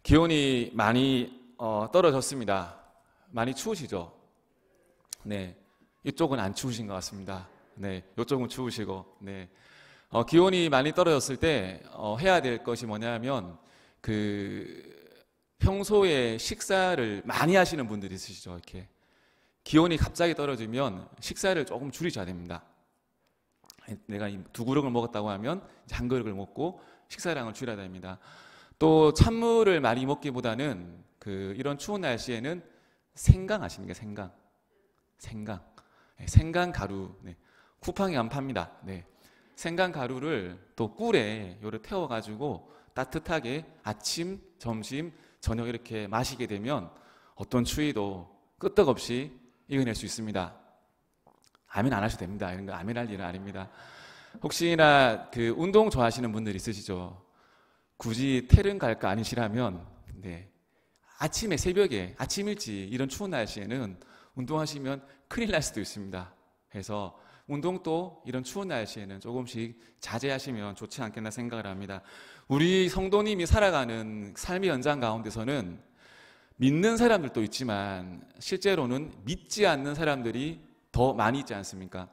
기온이 많이 떨어졌습니다. 많이 추우시죠? 네, 이쪽은 안 추우신 것 같습니다. 네, 이쪽은 추우시고. 네, 기온이 많이 떨어졌을 때 해야 될 것이 뭐냐면 평소에 식사를 많이 하시는 분들이 있으시죠. 이렇게 기온이 갑자기 떨어지면 식사를 조금 줄이셔야 됩니다. 내가 두 그릇을 먹었다고 하면 한 그릇을 먹고 식사량을 줄여야 됩니다. 또 찬물을 많이 먹기보다는 이런 추운 날씨에는 생강 아십니까? 생강 가루. 네. 쿠팡에 안 팝니다. 네. 생강 가루를 또 꿀에 요를 태워가지고 따뜻하게 아침, 점심, 저녁 이렇게 마시게 되면 어떤 추위도 끄떡없이 이겨낼 수 있습니다. 아멘 안 하셔도 됩니다. 이런 거 아멘 할 일은 아닙니다. 혹시나 운동 좋아하시는 분들 있으시죠? 굳이 퇴근 갈 거 아니시라면 네. 아침에 새벽에 아침 일찍 이런 추운 날씨에는 운동하시면 큰일 날 수도 있습니다. 그래서 운동도 이런 추운 날씨에는 조금씩 자제하시면 좋지 않겠나 생각을 합니다. 우리 성도님이 살아가는 삶의 연장 가운데서는 믿는 사람들도 있지만 실제로는 믿지 않는 사람들이 더 많이 있지 않습니까?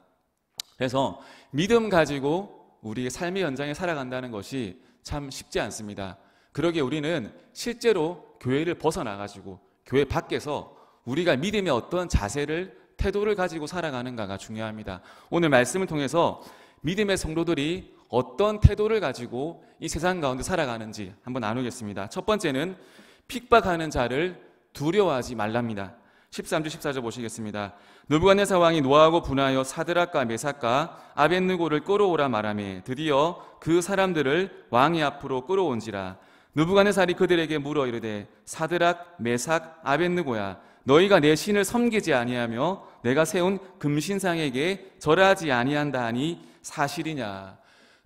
그래서 믿음 가지고 우리의 삶의 연장에 살아간다는 것이 참 쉽지 않습니다. 그러기에 우리는 실제로 교회를 벗어나가지고 교회 밖에서 우리가 믿음의 어떤 자세를 태도를 가지고 살아가는가가 중요합니다. 오늘 말씀을 통해서 믿음의 성도들이 어떤 태도를 가지고 이 세상 가운데 살아가는지 한번 나누겠습니다. 첫 번째는 핍박하는 자를 두려워하지 말랍니다. 13절 14절 보시겠습니다. 느부갓네살 왕이 노하고 분하여 사드락과 메삭과 아벳느고를 끌어오라 말하며 드디어 그 사람들을 왕의 앞으로 끌어온지라. 느부갓네살이 그들에게 물어 이르되 사드락 메삭 아벳느고야 너희가 내 신을 섬기지 아니하며 내가 세운 금신상에게 절하지 아니한다 하니 사실이냐.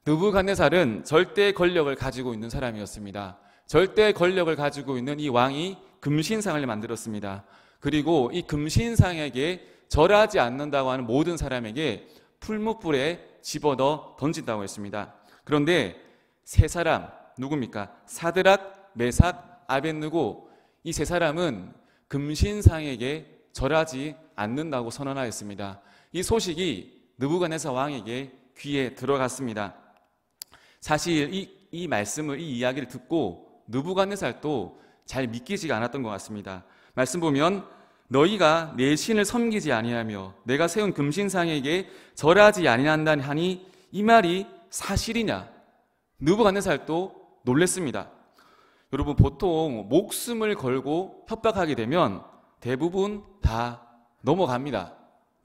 느부갓네살은 절대 권력을 가지고 있는 사람이었습니다. 절대 권력을 가지고 있는 이 왕이 금신상을 만들었습니다. 그리고 이 금신상에게 절하지 않는다고 하는 모든 사람에게 풀무불에 집어넣어 던진다고 했습니다. 그런데 세 사람 누굽니까? 사드락, 메삭, 아벳느고 이 세 사람은 금신상에게 절하지 않는다고 선언하였습니다. 이 소식이 느부갓네살 왕에게 귀에 들어갔습니다. 사실 이 말씀을 이 이야기를 듣고 느부갓네살도 잘 믿기지가 않았던 것 같습니다. 말씀 보면 너희가 내 신을 섬기지 아니하며 내가 세운 금신상에게 절하지 아니한다니 하니 이 말이 사실이냐? 느부갓네살도 놀랬습니다. 여러분 보통 목숨을 걸고 협박하게 되면 대부분 다 넘어갑니다.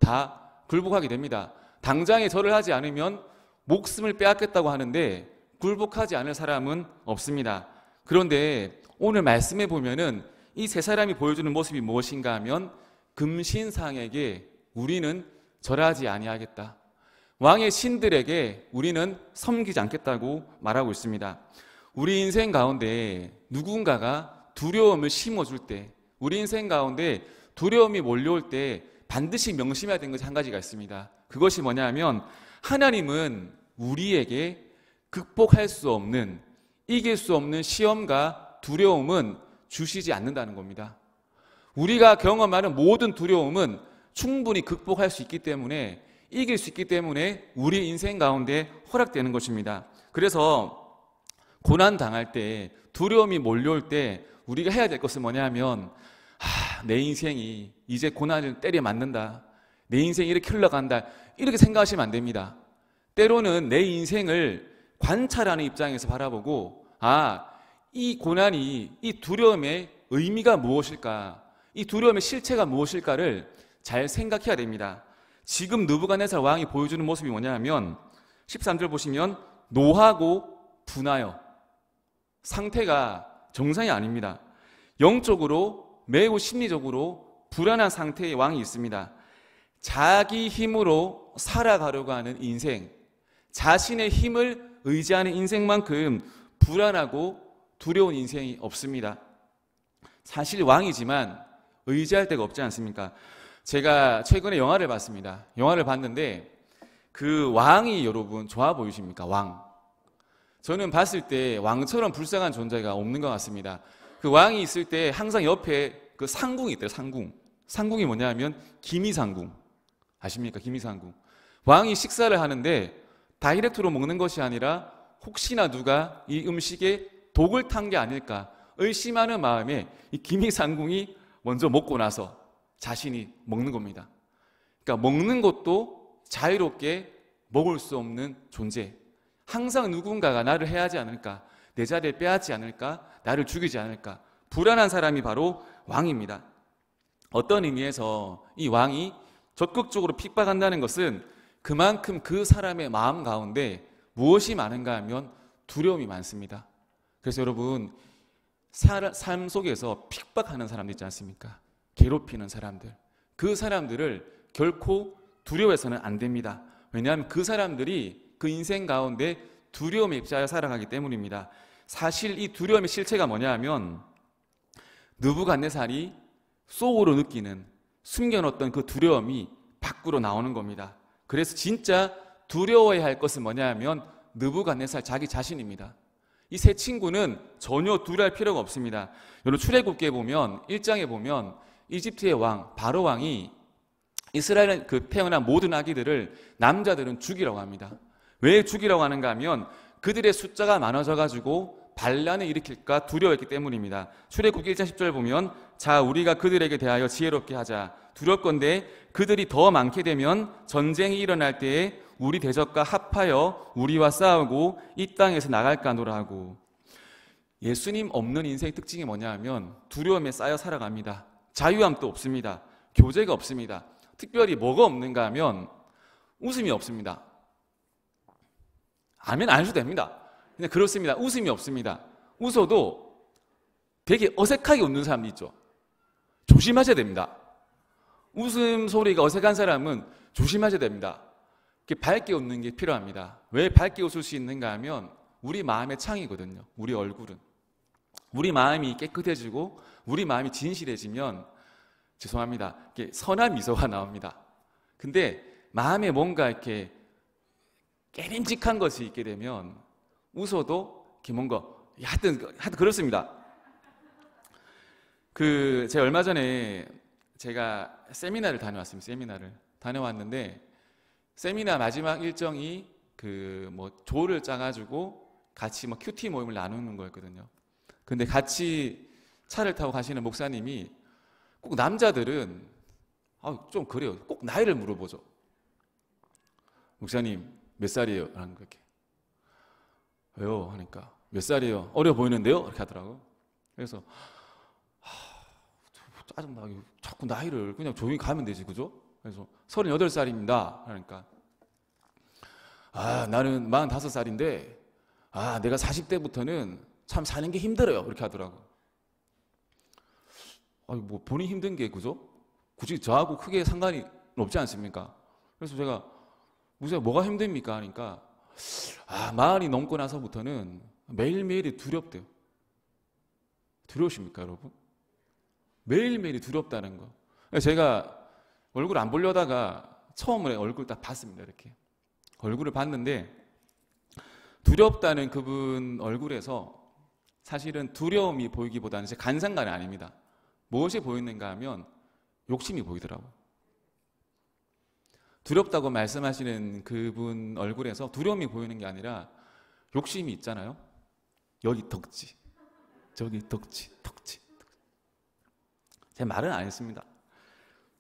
다 굴복하게 됩니다. 당장에 절을 하지 않으면 목숨을 빼앗겠다고 하는데 굴복하지 않을 사람은 없습니다. 그런데 오늘 말씀에 보면은 이 세 사람이 보여주는 모습이 무엇인가 하면 금신상에게 우리는 절하지 아니하겠다. 왕의 신들에게 우리는 섬기지 않겠다고 말하고 있습니다. 우리 인생 가운데 누군가가 두려움을 심어줄 때, 우리 인생 가운데 두려움이 몰려올 때 반드시 명심해야 되는 것이 한 가지가 있습니다. 그것이 뭐냐면 하나님은 우리에게 극복할 수 없는, 이길 수 없는 시험과 두려움은 주시지 않는다는 겁니다. 우리가 경험하는 모든 두려움은 충분히 극복할 수 있기 때문에, 이길 수 있기 때문에 우리 인생 가운데 허락되는 것입니다. 그래서 고난 당할 때, 두려움이 몰려올 때 우리가 해야 될 것은 뭐냐면 내 인생이 이제 고난을 때려 맞는다, 내 인생이 이렇게 흘러간다, 이렇게 생각하시면 안 됩니다. 때로는 내 인생을 관찰하는 입장에서 바라보고 이 고난이, 이 두려움의 의미가 무엇일까, 이 두려움의 실체가 무엇일까를 잘 생각해야 됩니다. 지금 느부갓네살 왕이 보여주는 모습이 뭐냐면 13절 보시면 노하고 분하여, 상태가 정상이 아닙니다. 영적으로 매우 심리적으로 불안한 상태의 왕이 있습니다. 자기 힘으로 살아가려고 하는 인생, 자신의 힘을 의지하는 인생만큼 불안하고 두려운 인생이 없습니다. 사실 왕이지만 의지할 데가 없지 않습니까? 제가 최근에 영화를 봤습니다. 영화를 봤는데 그 왕이 여러분 좋아 보이십니까? 왕. 저는 봤을 때 왕처럼 불쌍한 존재가 없는 것 같습니다. 그 왕이 있을 때 항상 옆에 그 상궁이 있대요. 상궁이 뭐냐면 기미상궁. 아십니까? 기미상궁. 왕이 식사를 하는데 다이렉트로 먹는 것이 아니라 혹시나 누가 이 음식에 독을 탄 게 아닐까 의심하는 마음에 이 기미상궁이 먼저 먹고 나서 자신이 먹는 겁니다. 그러니까 먹는 것도 자유롭게 먹을 수 없는 존재. 항상 누군가가 나를 해하지 않을까, 내 자리를 빼앗지 않을까, 나를 죽이지 않을까, 불안한 사람이 바로 왕입니다. 어떤 의미에서 이 왕이 적극적으로 핍박한다는 것은 그만큼 그 사람의 마음 가운데 무엇이 많은가 하면 두려움이 많습니다. 그래서 여러분, 삶 속에서 핍박하는 사람들 있지 않습니까? 괴롭히는 사람들, 그 사람들을 결코 두려워해서는 안 됩니다. 왜냐하면 그 사람들이 그 인생 가운데 두려움에 휩싸여 살아가기 때문입니다. 사실 이 두려움의 실체가 뭐냐 하면 느부갓네살이 속으로 느끼는 숨겨놓던 그 두려움이 밖으로 나오는 겁니다. 그래서 진짜 두려워해야 할 것은 뭐냐 하면 느부갓네살 자기 자신입니다. 이 세 친구는 전혀 두려워할 필요가 없습니다. 여러분 출애굽기에 보면 1장에 보면 이집트의 왕 바로 왕이 이스라엘에 태어난 모든 아기들을 남자들은 죽이라고 합니다. 왜 죽이라고 하는가 하면 그들의 숫자가 많아져 가지고 반란을 일으킬까 두려워했기 때문입니다. 출애굽기 1장 10절 보면 자 우리가 그들에게 대하여 지혜롭게 하자. 두렵건대 그들이 더 많게 되면 전쟁이 일어날 때에 우리 대적과 합하여 우리와 싸우고 이 땅에서 나갈까 하노라 하고. 예수님 없는 인생의 특징이 뭐냐 하면 두려움에 쌓여 살아갑니다. 자유함도 없습니다. 교제가 없습니다. 특별히 뭐가 없는가 하면 웃음이 없습니다. 아멘 안 해도 됩니다. 그냥 그렇습니다. 웃음이 없습니다. 웃어도 되게 어색하게 웃는 사람도 있죠. 조심하셔야 됩니다. 웃음 소리가 어색한 사람은 조심하셔야 됩니다. 이렇게 밝게 웃는 게 필요합니다. 왜 밝게 웃을 수 있는가 하면 우리 마음의 창이거든요. 우리 얼굴은. 우리 마음이 깨끗해지고 우리 마음이 진실해지면 죄송합니다. 이렇게 선한 미소가 나옵니다. 근데 마음에 뭔가 이렇게 깨림직한 것이 있게 되면 웃어도 이렇게 뭔가 하여튼 그렇습니다. 제가 얼마 전에 제가 세미나를 다녀왔습니다. 세미나를 다녀왔는데 세미나 마지막 일정이 조를 짜가지고 같이 큐티 모임을 나누는 거였거든요. 근데 같이 차를 타고 가시는 목사님이 꼭 남자들은 좀 그래요. 꼭 나이를 물어보죠. 목사님 몇 살이에요? 라는 거 이렇게. 왜요? 하니까 몇 살이에요? 어려 보이는데요? 이렇게 하더라고. 그래서 짜증나게 자꾸 나이를 그냥 조용히 가면 되지, 그죠? 그래서 38살입니다. 그러니까 나는 45살인데 내가 40대부터는 참 사는 게 힘들어요. 이렇게 하더라고. 뭐 본인 힘든 게 그죠? 굳이 저하고 크게 상관이 없지 않습니까? 그래서 제가 무슨 뭐가 힘듭니까? 하니까 마흔이 넘고 나서부터는 매일매일이 두렵대요. 두려우십니까, 여러분? 매일매일이 두렵다는 거. 제가 얼굴 안 보려다가 처음에 얼굴 딱 봤습니다. 이렇게 얼굴을 봤는데 두렵다는 그분 얼굴에서 사실은 두려움이 보이기보다는 제 간상관이 아닙니다. 무엇이 보이는가 하면 욕심이 보이더라고요. 두렵다고 말씀하시는 그분 얼굴에서 두려움이 보이는 게 아니라 욕심이 있잖아요. 여기 덕지, 저기 덕지. 제 말은 안 했습니다.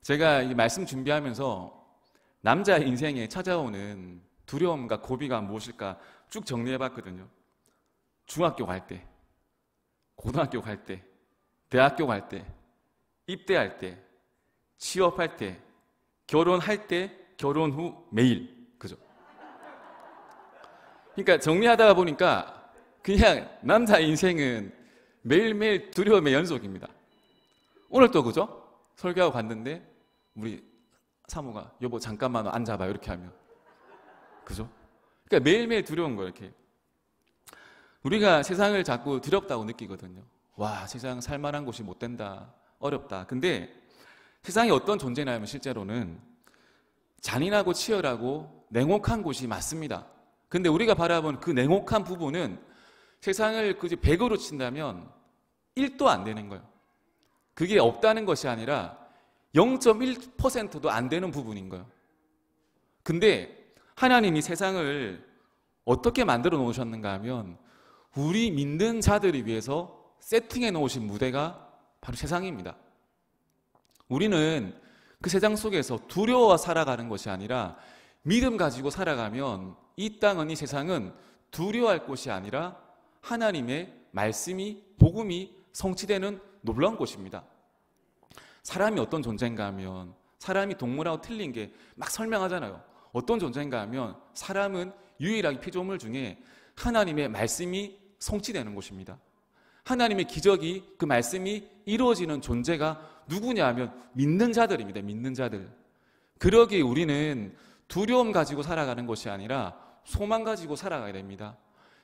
제가 이 말씀 준비하면서 남자 인생에 찾아오는 두려움과 고비가 무엇일까 쭉 정리해봤거든요. 중학교 갈 때, 고등학교 갈 때, 대학교 갈 때, 입대할 때, 취업할 때, 결혼할 때, 결혼 후 매일. 그죠? 그러니까 정리하다가 보니까 그냥 남자 인생은 매일매일 두려움의 연속입니다. 오늘 또 그죠? 설교하고 갔는데 우리 사모가 여보 잠깐만 앉아봐요 이렇게 하면 그죠? 그러니까 매일매일 두려운 거예요. 이렇게 우리가 세상을 자꾸 두렵다고 느끼거든요. 와 세상 살만한 곳이 못 된다, 어렵다. 근데 세상에 어떤 존재냐면 실제로는 잔인하고 치열하고 냉혹한 곳이 맞습니다. 근데 우리가 바라본 그 냉혹한 부분은 세상을 100으로 친다면 1도 안 되는 거예요. 그게 없다는 것이 아니라 0.1%도 안 되는 부분인 거예요. 근데 하나님이 세상을 어떻게 만들어 놓으셨는가 하면 우리 믿는 자들을 위해서 세팅해 놓으신 무대가 바로 세상입니다. 우리는 그 세상 속에서 두려워 살아가는 것이 아니라 믿음 가지고 살아가면 이 땅은, 이 세상은 두려워할 곳이 아니라 하나님의 말씀이, 복음이 성취되는 놀라운 곳입니다. 사람이 어떤 존재인가 하면, 사람이 동물하고 틀린 게 막 설명하잖아요. 어떤 존재인가 하면 사람은 유일하게 피조물 중에 하나님의 말씀이 성취되는 곳입니다. 하나님의 기적이, 그 말씀이 이루어지는 존재가 누구냐 하면 믿는 자들입니다. 믿는 자들. 그러기에 우리는 두려움 가지고 살아가는 것이 아니라 소망 가지고 살아가야 됩니다.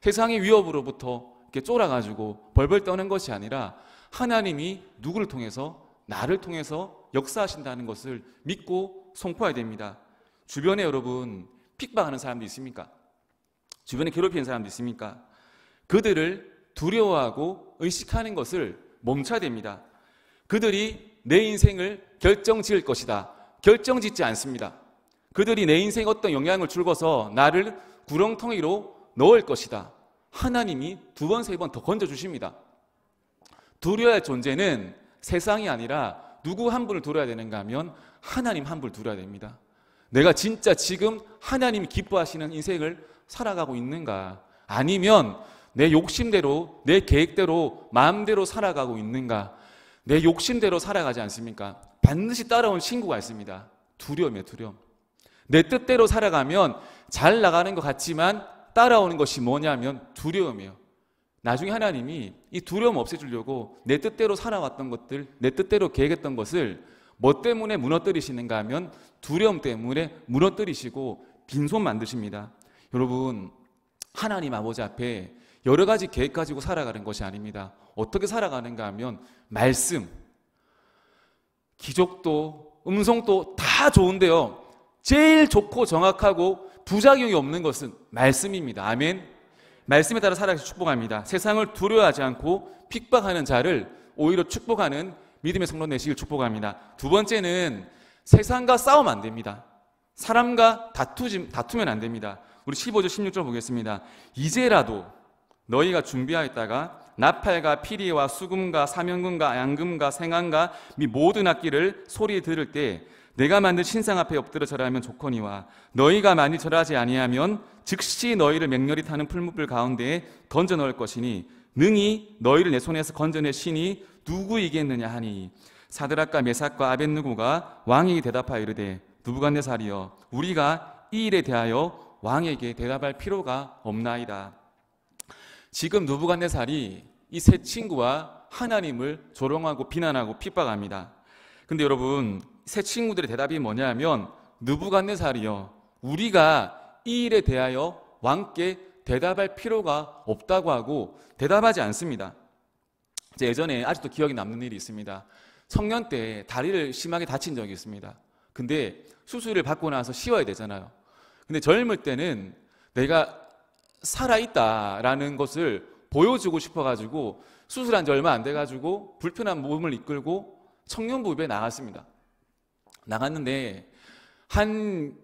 세상의 위협으로부터 이렇게 쫄아가지고 벌벌 떠는 것이 아니라 하나님이 누구를 통해서, 나를 통해서 역사하신다는 것을 믿고 선포해야 됩니다. 주변에 여러분 핍박하는 사람도 있습니까? 주변에 괴롭히는 사람도 있습니까? 그들을 두려워하고 의식하는 것을 멈춰야 됩니다. 그들이 내 인생을 결정지을 것이다. 결정짓지 않습니다. 그들이 내 인생에 어떤 영향을 줄거서 나를 구렁텅이로 넣을 것이다. 하나님이 2번, 3번 더 건져주십니다. 두려워할 존재는 세상이 아니라 누구 한 분을 두려워야 되는가 하면 하나님 한 분을 두려워야 됩니다. 내가 진짜 지금 하나님이 기뻐하시는 인생을 살아가고 있는가? 아니면 내 욕심대로, 내 계획대로, 마음대로 살아가고 있는가? 내 욕심대로 살아가지 않습니까? 반드시 따라온 친구가 있습니다. 두려움이에요, 두려움. 내 뜻대로 살아가면 잘 나가는 것 같지만 따라오는 것이 뭐냐면 두려움이에요. 나중에 하나님이 이 두려움 없애주려고 내 뜻대로 살아왔던 것들, 내 뜻대로 계획했던 것을 뭐 때문에 무너뜨리시는가 하면 두려움 때문에 무너뜨리시고 빈손 만드십니다. 여러분, 하나님 아버지 앞에 여러 가지 계획 가지고 살아가는 것이 아닙니다. 어떻게 살아가는가 하면 말씀, 기적도 음성도 다 좋은데요, 제일 좋고 정확하고 부작용이 없는 것은 말씀입니다. 아멘. 말씀에 따라 살아가서 축복합니다. 세상을 두려워하지 않고 핍박하는 자를 오히려 축복하는 믿음의 성도 되시길 축복합니다. 2번째는 세상과 싸우면 안 됩니다. 사람과 다투면 안 됩니다. 우리 15절 16절 보겠습니다. 이제라도 너희가 준비하였다가 나팔과 피리와 수금과 사면금과 양금과 생안과 및 모든 악기를 소리 들을 때 내가 만든 신상 앞에 엎드려 절하면 좋거니와 너희가 만일 절하지 아니하면 즉시 너희를 맹렬히 타는 풀무불 가운데에 던져 넣을 것이니 능히 너희를 내 손에서 건져낼 신이 누구이겠느냐 하니 사드락과 메삭과 아벳느고가 왕에게 대답하여 이르되 느부갓네살이여 우리가 이 일에 대하여 왕에게 대답할 필요가 없나이다. 지금 느부갓네살이 이 세 친구와 하나님을 조롱하고 비난하고 핍박합니다. 근데 여러분, 세 친구들의 대답이 뭐냐면 느부갓네살이여 우리가 이 일에 대하여 왕께 대답할 필요가 없다고 하고 대답하지 않습니다. 예전에 아직도 기억에 남는 일이 있습니다. 청년 때 다리를 심하게 다친 적이 있습니다. 근데 수술을 받고 나서 쉬어야 되잖아요. 근데 젊을 때는 내가 살아있다라는 것을 보여주고 싶어가지고 수술한 지 얼마 안 돼가지고 불편한 몸을 이끌고 청년부입에 나갔습니다. 나갔는데 한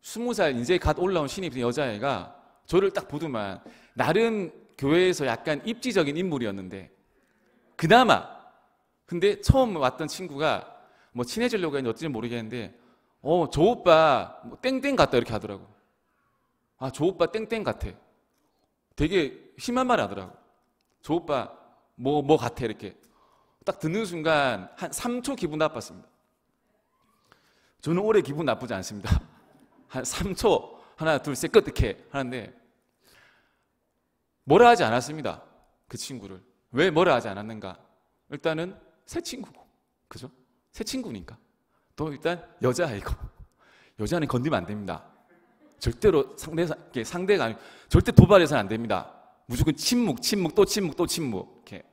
20살 이제 갓 올라온 신입 여자애가 저를 딱 보더만 나름 교회에서 약간 입지적인 인물이었는데 그나마 근데 처음 왔던 친구가 뭐 친해지려고 했는지 어찌인지 모르겠는데 저 오빠 뭐 땡땡 같다 이렇게 하더라고. 아, 저 오빠 땡땡 같아. 되게 심한 말 하더라고. 저 오빠 뭐 같아 이렇게. 딱 듣는 순간 한 3초 기분 나빴습니다. 저는 오래 기분 나쁘지 않습니다. 한 3초 하나 둘 셋 끝 이렇게 하는데 뭐라 하지 않았습니다. 그 친구를. 왜 뭐라 하지 않았는가? 일단은 새 친구고, 그죠? 새 친구니까. 또 일단 여자아이고, 여자는 건드리면 안 됩니다. 절대로 상대가 아니고 절대 도발해서는 안 됩니다. 무조건 침묵 또 침묵 또 침묵 이렇게.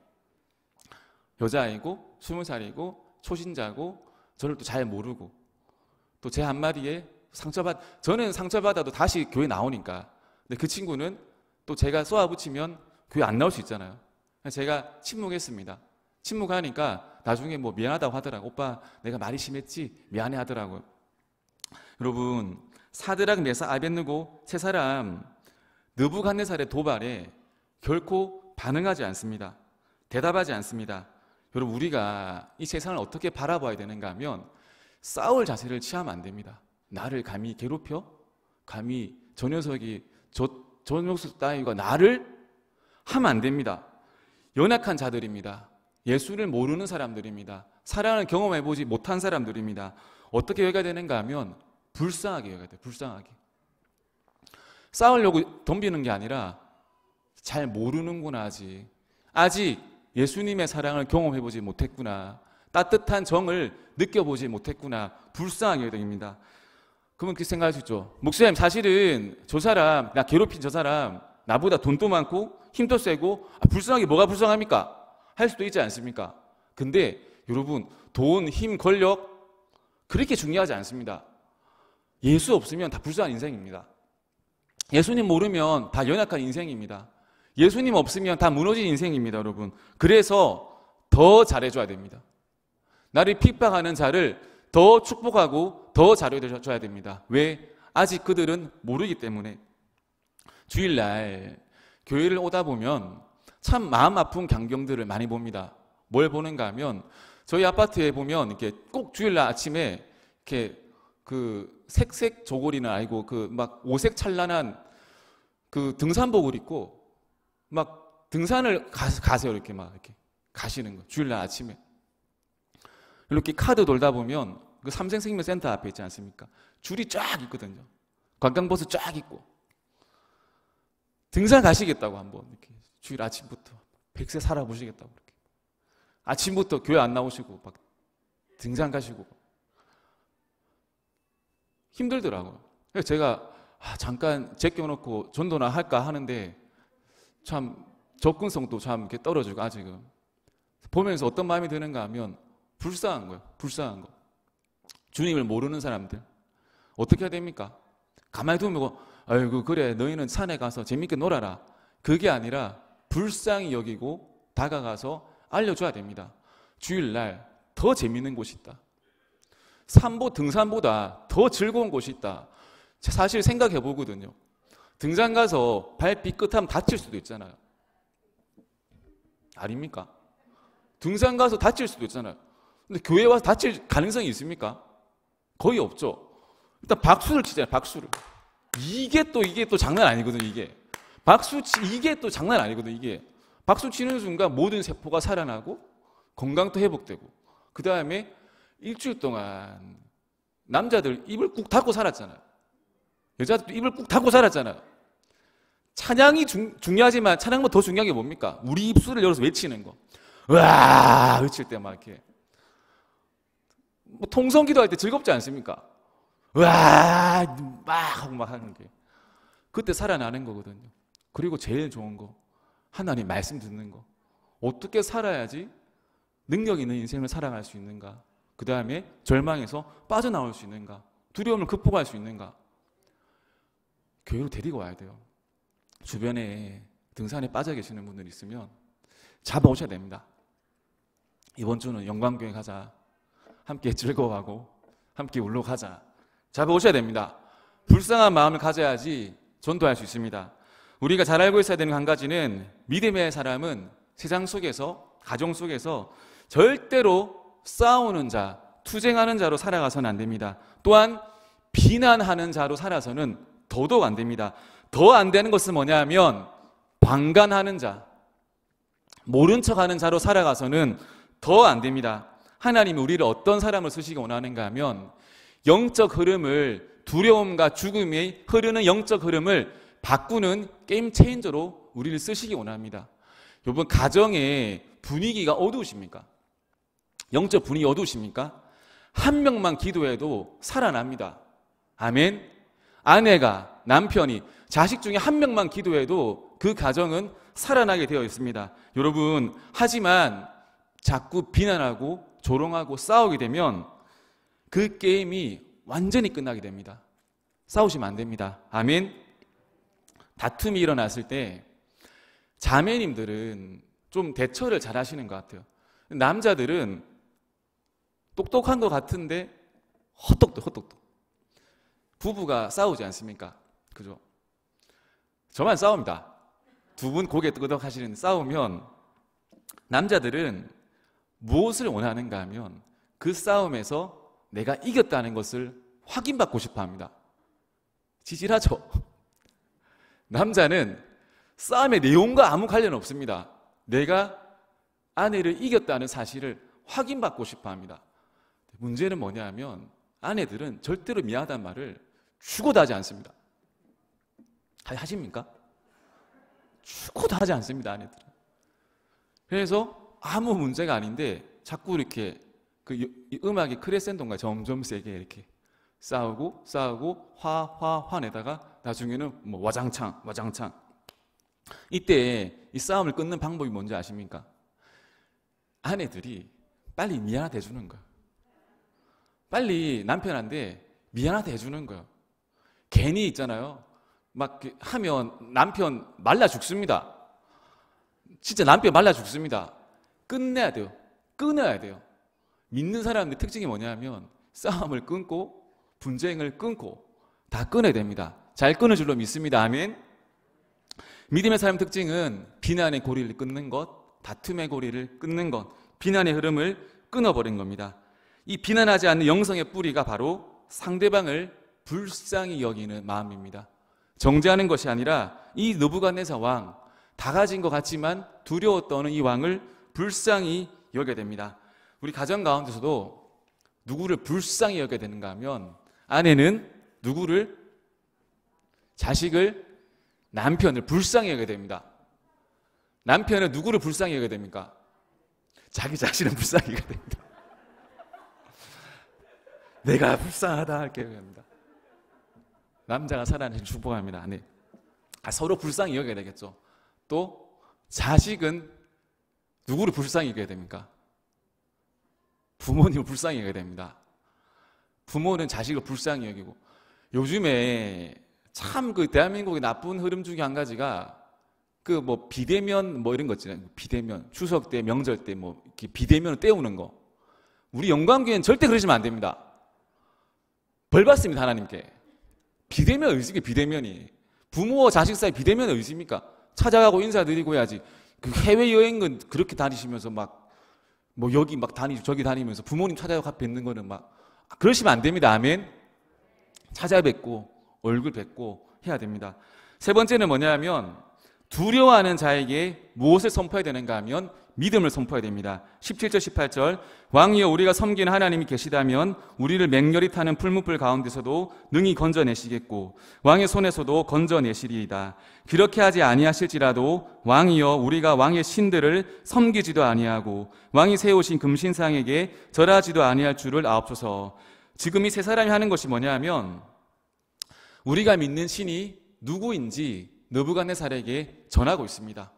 여자아이고 20살이고 초신자고 저를 또 잘 모르고 또 제 한마디에 저는 상처받아도 다시 교회 나오니까. 근데 그 친구는 또 제가 쏘아붙이면 교회 안 나올 수 있잖아요. 제가 침묵했습니다. 침묵하니까 나중에 뭐 미안하다고 하더라고. 오빠 내가 말이 심했지? 미안해 하더라고요. 여러분, 사드락, 메삭, 아벳느고 세 사람 느부갓네살의 도발에 결코 반응하지 않습니다. 대답하지 않습니다. 여러분, 우리가 이 세상을 어떻게 바라봐야 되는가 하면 싸울 자세를 취하면 안 됩니다. 나를 감히 괴롭혀? 감히 저 녀석이 저 녀석 따위가 나를? 하면 안 됩니다. 연약한 자들입니다. 예수를 모르는 사람들입니다. 사랑을 경험해보지 못한 사람들입니다. 어떻게 여겨야 되는가 하면 불쌍하게 여겨야 돼요. 불쌍하게. 싸우려고 덤비는 게 아니라 잘 모르는구나. 아직 예수님의 사랑을 경험해보지 못했구나. 따뜻한 정을 느껴보지 못했구나. 불쌍하게 여깁니다. 그러면 그렇게 생각할 수 있죠. 목사님, 사실은 저 사람, 나 괴롭힌 저 사람 나보다 돈도 많고 힘도 세고 불쌍하게 뭐가 불쌍합니까? 할 수도 있지 않습니까? 근데 여러분, 돈, 힘, 권력 그렇게 중요하지 않습니다. 예수 없으면 다 불쌍한 인생입니다. 예수님 모르면 다 연약한 인생입니다. 예수님 없으면 다 무너진 인생입니다, 여러분. 그래서 더 잘해줘야 됩니다. 나를 핍박하는 자를 더 축복하고 더 잘해줘야 됩니다. 왜? 아직 그들은 모르기 때문에. 주일날 교회를 오다 보면 참 마음 아픈 광경들을 많이 봅니다. 뭘 보는가 하면 저희 아파트에 보면 이렇게 꼭 주일날 아침에 이렇게 그 색색 저고리는 아니고 그 막 오색 찬란한 그 등산복을 입고 막 등산을 가세요. 이렇게 막 이렇게 가시는 거. 주일날 아침에. 이렇게 카드 돌다 보면 그 삼성생명센터 앞에 있지 않습니까? 줄이 쫙 있거든요. 관광버스 쫙 있고. 등산 가시겠다고 한번 이렇게 주일 아침부터 100세 살아보시겠다고 이렇게. 아침부터 교회 안 나오시고 막 등산 가시고 힘들더라고요. 그래서 제가 잠깐 제껴놓고 전도나 할까 하는데 참 접근성도 참 이렇게 떨어지고 아직은 보면서 어떤 마음이 드는가 하면 불쌍한 거예요. 불쌍한 거. 주님을 모르는 사람들 어떻게 해야 됩니까? 가만히 두면 아이고 그래 너희는 산에 가서 재밌게 놀아라. 그게 아니라 불쌍히 여기고 다가가서 알려줘야 됩니다. 주일날 더 재밌는 곳이 있다. 등산보다 더 즐거운 곳이 있다. 사실 생각해 보거든요. 등산 가서 발 삐끗하면 다칠 수도 있잖아요. 아닙니까? 등산 가서 다칠 수도 있잖아요. 근데 교회 와서 다칠 가능성이 있습니까? 거의 없죠. 일단 박수를 치잖아요. 박수를. 이게 또 장난 아니거든요. 이게 또 장난 아니거든요. 이게 박수 치는 순간 모든 세포가 살아나고 건강도 회복되고 그 다음에 일주일 동안 남자들 입을 꾹 닫고 살았잖아요. 여자들도 입을 꾹 닫고 살았잖아요. 찬양이 중요하지만 찬양보다 더 중요한 게 뭡니까? 우리 입술을 열어서 외치는 거. 으아 외칠 때 막 이렇게 뭐 통성기도 할 때 즐겁지 않습니까? 으아 막 하고 막 하는 게 그때 살아나는 거거든요. 그리고 제일 좋은 거 하나님 말씀 듣는 거. 어떻게 살아야지 능력 있는 인생을 살아갈 수 있는가? 그 다음에 절망에서 빠져나올 수 있는가? 두려움을 극복할 수 있는가? 교회로 데리고 와야 돼요. 주변에 등산에 빠져 계시는 분들 있으면 잡아오셔야 됩니다. 이번 주는 영광교회 가자. 함께 즐거워하고 함께 울러 가자. 잡아오셔야 됩니다. 불쌍한 마음을 가져야지 전도할 수 있습니다. 우리가 잘 알고 있어야 되는 한 가지는 믿음의 사람은 세상 속에서 가정 속에서 절대로 싸우는 자, 투쟁하는 자로 살아가서는 안 됩니다. 또한 비난하는 자로 살아서는 더더욱 안 됩니다. 더 안 되는 것은 뭐냐 하면 방관하는 자, 모른 척하는 자로 살아가서는 더 안 됩니다. 하나님이 우리를 어떤 사람을 쓰시기 원하는가 하면 영적 흐름을 두려움과 죽음이 흐르는 영적 흐름을 바꾸는 게임 체인저로 우리를 쓰시기 원합니다. 여러분 가정의 분위기가 어두우십니까? 영적 분위기 어두우십니까? 한 명만 기도해도 살아납니다. 아멘. 아내가 남편이 자식 중에 한 명만 기도해도 그 가정은 살아나게 되어 있습니다. 여러분 하지만 자꾸 비난하고 조롱하고 싸우게 되면 그 게임이 완전히 끝나게 됩니다. 싸우시면 안 됩니다. 아멘. 다툼이 일어났을 때 자매님들은 좀 대처를 잘 하시는 것 같아요. 남자들은 똑똑한 것 같은데 헛똑똑. 부부가 싸우지 않습니까? 그죠? 저만 싸웁니다. 두 분 고개 끄덕 하시는데 싸우면 남자들은 무엇을 원하는가 하면 그 싸움에서 내가 이겼다는 것을 확인받고 싶어 합니다. 지질하죠? 남자는 싸움의 내용과 아무 관련 없습니다. 내가 아내를 이겼다는 사실을 확인받고 싶어 합니다. 문제는 뭐냐 하면 아내들은 절대로 미안하다는 말을 죽어도 하지 않습니다. 하십니까? 죽어도 하지 않습니다, 아내들은. 그래서 아무 문제가 아닌데 자꾸 이렇게 그 음악이 크레센도인가 점점 세게 이렇게 싸우고 화내다가 나중에는 뭐 와장창. 이때 이 싸움을 끊는 방법이 뭔지 아십니까? 아내들이 빨리 미안하다 해주는 거예요. 빨리 남편한테 미안하다 해주는 거예요. 괜히 있잖아요. 막 하면 남편 말라 죽습니다. 진짜 남편 말라 죽습니다. 끝내야 돼요. 끊어야 돼요. 믿는 사람의 특징이 뭐냐면 싸움을 끊고 분쟁을 끊고 다 끊어야 됩니다. 잘 끊을 줄로 믿습니다. 아멘. 믿음의 삶 특징은 비난의 고리를 끊는 것, 다툼의 고리를 끊는 것, 비난의 흐름을 끊어버린 겁니다. 이 비난하지 않는 영성의 뿌리가 바로 상대방을 불쌍히 여기는 마음입니다. 정죄하는 것이 아니라 이 느부갓네살 왕, 다 가진 것 같지만 두려워 떠는 이 왕을 불쌍히 여겨야 됩니다. 우리 가정 가운데서도 누구를 불쌍히 여겨야 되는가 하면 아내는 누구를? 자식을, 남편을 불쌍히 여겨야 됩니다. 남편은 누구를 불쌍히 여겨야 됩니까? 자기 자신을 불쌍히 여겨야 됩니다. 내가 불쌍하다 이렇게 여겨야 합니다. 남자가 살아내는 축복합니다. 네. 서로 불쌍히 여겨야 되겠죠. 또 자식은 누구를 불쌍히 여겨야 됩니까? 부모님을 불쌍히 여겨야 됩니다. 부모는 자식을 불쌍히 여기고, 요즘에 참 그 대한민국의 나쁜 흐름 중에 한 가지가 그 뭐 비대면 뭐 이런 거 있잖아요. 비대면 추석 때 명절 때 뭐 이렇게 비대면을 때우는 거. 우리 영광교회는 절대 그러시면 안 됩니다. 벌 받습니다, 하나님께. 비대면 의식이 비대면이. 부모와 자식 사이 비대면은 의식입니까? 찾아가고 인사드리고 해야지. 그 해외여행은 그렇게 다니시면서 막 뭐 여기 막 다니고 저기 다니면서 부모님 찾아가고 뵙는 거는 막 그러시면 안 됩니다. 아멘. 찾아뵙고 얼굴 뵙고 해야 됩니다. 세 번째는 뭐냐면 두려워하는 자에게 무엇을 선포해야 되는가 하면 믿음을 선포해야 됩니다. 17절 18절 왕이여 우리가 섬기는 하나님이 계시다면 우리를 맹렬히 타는 풀무불 가운데서도 능히 건져내시겠고 왕의 손에서도 건져내시리이다. 그렇게 하지 아니하실지라도 왕이여 우리가 왕의 신들을 섬기지도 아니하고 왕이 세우신 금신상에게 절하지도 아니할 줄을 아옵소서. 지금 이 세 사람이 하는 것이 뭐냐 하면 우리가 믿는 신이 누구인지 느부갓네살에게 전하고 있습니다.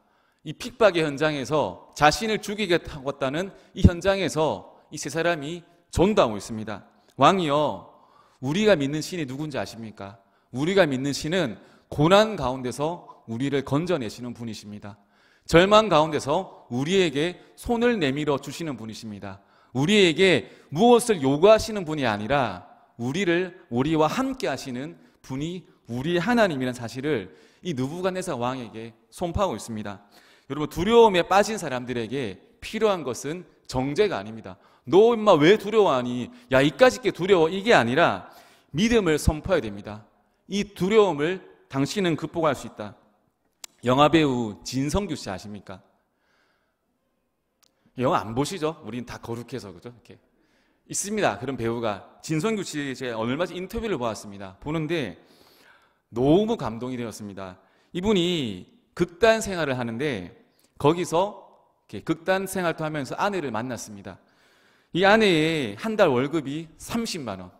이 핍박의 현장에서 자신을 죽이겠다는 이 현장에서 이 세 사람이 전도하고 있습니다. 왕이여 우리가 믿는 신이 누군지 아십니까? 우리가 믿는 신은 고난 가운데서 우리를 건져내시는 분이십니다. 절망 가운데서 우리에게 손을 내밀어 주시는 분이십니다. 우리에게 무엇을 요구하시는 분이 아니라 우리와 함께 하시는 분이 우리의 하나님이라는 사실을 이 느부갓네살 왕에게 선포하고 있습니다. 여러분 두려움에 빠진 사람들에게 필요한 것은 정죄가 아닙니다. 너 임마 왜 두려워하니? 야 이까짓 게 두려워? 이게 아니라 믿음을 선포해야 됩니다. 이 두려움을 당신은 극복할 수 있다. 영화배우 진성규 씨 아십니까? 영화 안 보시죠? 우린 다 거룩해서 그죠? 이렇게 있습니다. 그런 배우가 진성규 씨 제가 얼마 전 인터뷰를 보았습니다. 보는데 너무 감동이 되었습니다. 이분이 극단 생활을 하는데 거기서 이렇게 극단 생활도 하면서 아내를 만났습니다. 이 아내의 한 달 월급이 30만 원,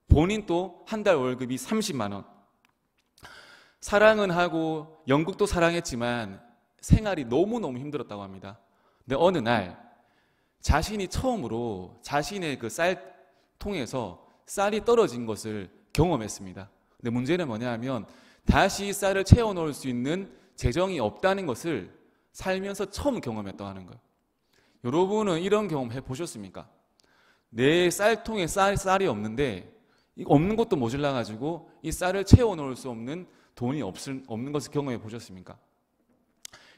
본인 또 한 달 월급이 30만 원. 사랑은 하고 연극도 사랑했지만 생활이 너무너무 힘들었다고 합니다. 근데 어느 날 자신이 처음으로 자신의 그 쌀통에서 쌀이 떨어진 것을 경험했습니다. 근데 문제는 뭐냐 하면 다시 쌀을 채워 넣을 수 있는 재정이 없다는 것을 살면서 처음 경험했다고 하는 거예요. 여러분은 이런 경험 해보셨습니까? 내 쌀통에 쌀이 없는데 없는 것도 모자라가지고 이 쌀을 채워놓을 수 없는 돈이 없는 것을 경험해 보셨습니까?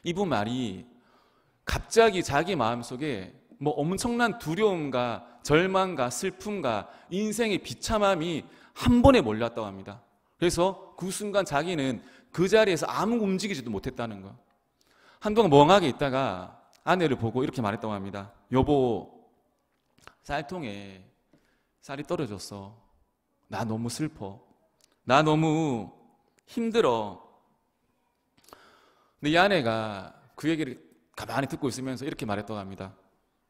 이분 말이 갑자기 자기 마음속에 뭐 엄청난 두려움과 절망과 슬픔과 인생의 비참함이 한 번에 몰렸다고 합니다. 그래서 그 순간 자기는 그 자리에서 아무 움직이지도 못했다는 거예요. 한동안 멍하게 있다가 아내를 보고 이렇게 말했다고 합니다. 여보, 쌀통에 쌀이 떨어졌어. 나 너무 슬퍼. 나 너무 힘들어. 근데 이 아내가 그 얘기를 가만히 듣고 있으면서 이렇게 말했다고 합니다.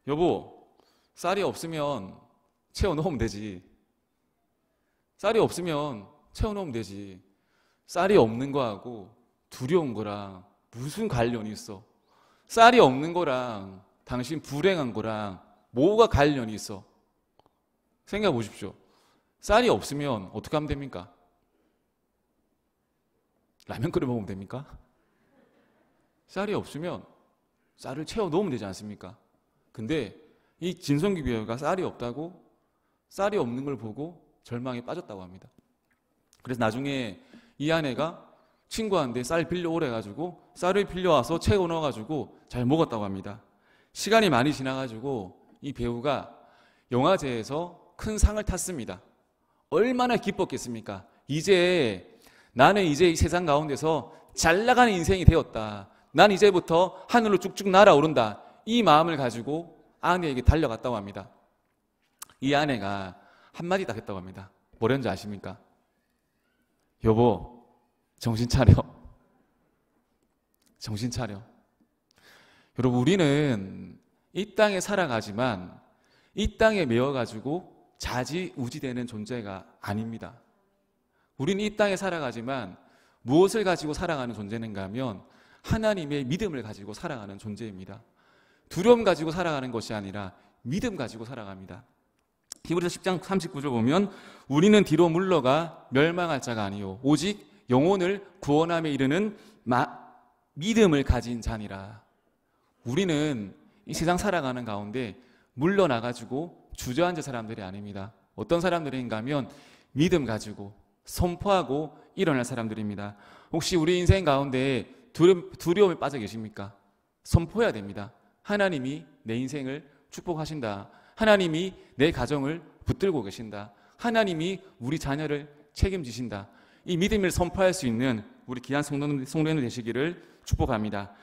여보, 쌀이 없으면 채워놓으면 되지. 쌀이 없으면 채워놓으면 되지. 쌀이 없는 거하고 두려운 거랑 무슨 관련이 있어? 쌀이 없는 거랑 당신 불행한 거랑 뭐가 관련이 있어? 생각해 보십시오. 쌀이 없으면 어떻게 하면 됩니까? 라면 끓여 먹으면 됩니까? 쌀이 없으면 쌀을 채워 놓으면 되지 않습니까? 근데 이 진성규 비유가 쌀이 없다고 쌀이 없는 걸 보고 절망에 빠졌다고 합니다. 그래서 나중에 이 아내가 친구한테 쌀 빌려오래 가지고 쌀을 빌려와서 채워 넣어가지고 잘 먹었다고 합니다. 시간이 많이 지나가지고 이 배우가 영화제에서 큰 상을 탔습니다. 얼마나 기뻤겠습니까? 나는 이제 이 세상 가운데서 잘 나가는 인생이 되었다. 난 이제부터 하늘로 쭉쭉 날아오른다. 이 마음을 가지고 아내에게 달려갔다고 합니다. 이 아내가 한마디 딱 했다고 합니다. 뭐랬는지 아십니까? 여보, 정신 차려. 정신 차려. 여러분, 우리는 이 땅에 살아가지만 이 땅에 매여가지고 자지우지되는 존재가 아닙니다. 우리는 이 땅에 살아가지만 무엇을 가지고 살아가는 존재인가 하면 하나님의 믿음을 가지고 살아가는 존재입니다. 두려움 가지고 살아가는 것이 아니라 믿음 가지고 살아갑니다. 히브리서 10장 39절 보면 우리는 뒤로 물러가 멸망할 자가 아니요 오직 영혼을 구원함에 이르는 믿음을 가진 자니라. 우리는 이 세상 살아가는 가운데 물러나가지고 주저앉은 사람들이 아닙니다. 어떤 사람들인가 하면 믿음 가지고 선포하고 일어날 사람들입니다. 혹시 우리 인생 가운데 두려움에 빠져 계십니까? 선포해야 됩니다. 하나님이 내 인생을 축복하신다. 하나님이 내 가정을 붙들고 계신다. 하나님이 우리 자녀를 책임지신다. 이 믿음을 선포할 수 있는 우리 귀한 성도님들 되시기를 축복합니다.